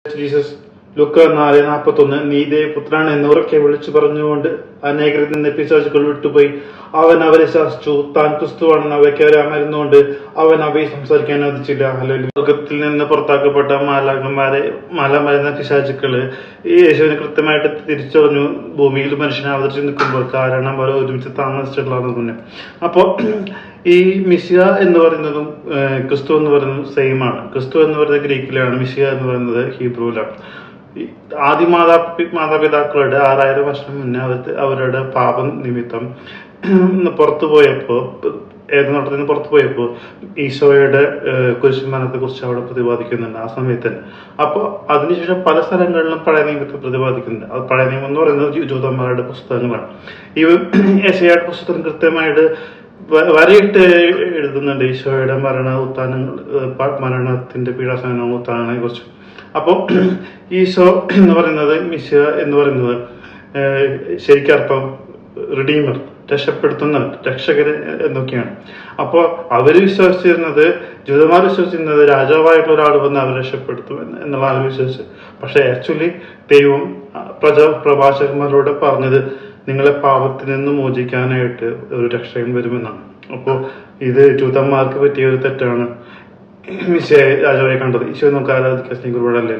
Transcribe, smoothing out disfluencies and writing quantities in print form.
Jesus ലുക്ക 4:41 നീ പുത്രൻ എന്നുറക്കെ വിളിച്ചു പറഞ്ഞുകൊണ്ട് അനേകരിൽ നിന്ന് പിശാചുക്കൾ വിട്ടുപോയി. അവൻ അവരെ ശാസിച്ചു. താൻ ക്രിസ്തുവാണെന്ന് അവയ്ക്ക് അറിയാമായിരുന്നുകൊണ്ട് അവൻ അവയെ സംസാരിക്കാൻ അനുവദിച്ചില്ല. ലോകത്തിൽ നിന്ന് പുറത്താക്കപ്പെട്ട മാലാമരുന്ന പിശാചുക്കള് ഈ യേശുവിനെ കൃത്യമായിട്ട് തിരിച്ചറിഞ്ഞു. ഭൂമിയിൽ മനുഷ്യനെ അവതരിച്ച് നിൽക്കുമ്പോൾ കാരണം അവർ ഒരുമിച്ച് താമസിച്ചിട്ടുള്ളതാണ് മുന്നേ. അപ്പോൾ ഈ മിശിഹ എന്ന് പറയുന്നതും ക്രിസ്തു എന്ന് പറയുന്നതും സെയിം ആണ്. ക്രിസ്തു എന്ന് പറയുന്നത് ഗ്രീക്കിലാണ്, മിശിഹ എന്ന് പറയുന്നത് ഹീബ്രുവിലാണ്. ആദ്യ മാതാപിതാക്കളുടെ 6000 വർഷം മുന്നേ അവരുടെ പാപം നിമിത്തം പുറത്തു പോയപ്പോൾ, ഏതനോട്ടത്തിൽ നിന്ന് പുറത്തു പോയപ്പോൾ ഈശോയുടെ കുരിശുമരണത്തെ കുറിച്ച് അവിടെ പ്രതിപാദിക്കുന്നുണ്ട് ആ സമയത്ത് തന്നെ. അപ്പോൾ അതിനുശേഷം പല സ്ഥലങ്ങളിലും പഴയ നിയമത്തെ പ്രതിപാദിക്കുന്നുണ്ട്. അത് പഴയ നിയമം എന്ന് പറയുന്നത് ജൂതന്മാരുടെ പുസ്തകങ്ങളാണ്. ഈ യേശയ്യായുടെ പുസ്തകം കൃത്യമായിട്ട് വരയിട്ട് എഴുതുന്നുണ്ട് ഈശോയുടെ മരണത്തിന്റെ പീഡാസഹനവും ഉത്ഥാനങ്ങളെ കുറിച്ച്. അപ്പോൾ ഈശോ എന്ന് പറയുന്നത്, മിശിഹ എന്ന് പറയുന്നത് ശരിക്കർത്ഥം റിഡീമർ, രക്ഷപ്പെടുത്തുന്ന രക്ഷകര് എന്നൊക്കെയാണ്. അപ്പോൾ അവര് വിശ്വസിച്ചിരുന്നത്, ജൂതന്മാർ വിശ്വസിച്ചിരുന്നത് രാജാവായിട്ടുള്ള ഒരാൾ വന്ന് അവരെ രക്ഷപ്പെടുത്തും എന്നുള്ളതാണ് വിശ്വസിച്ചത്. പക്ഷെ ആക്ച്വലി ദൈവം പ്രഭാഷകന്മാരോട് പറഞ്ഞത് നിങ്ങളെ പാപത്തിൽ നിന്ന് മോചിക്കാനായിട്ട് ഒരു രക്ഷകൻ വരുമെന്നാണ്. അപ്പോൾ ഇത് ജൂതന്മാർക്ക് പറ്റിയ ഒരു തെറ്റാണ് മിശിഹയെ രാജാവായി കണ്ടത്. ഈശോയെ നമുക്ക് ആരാധിക്കാൻ സ്നേഹിക്കുമ്പോഴല്ലേ.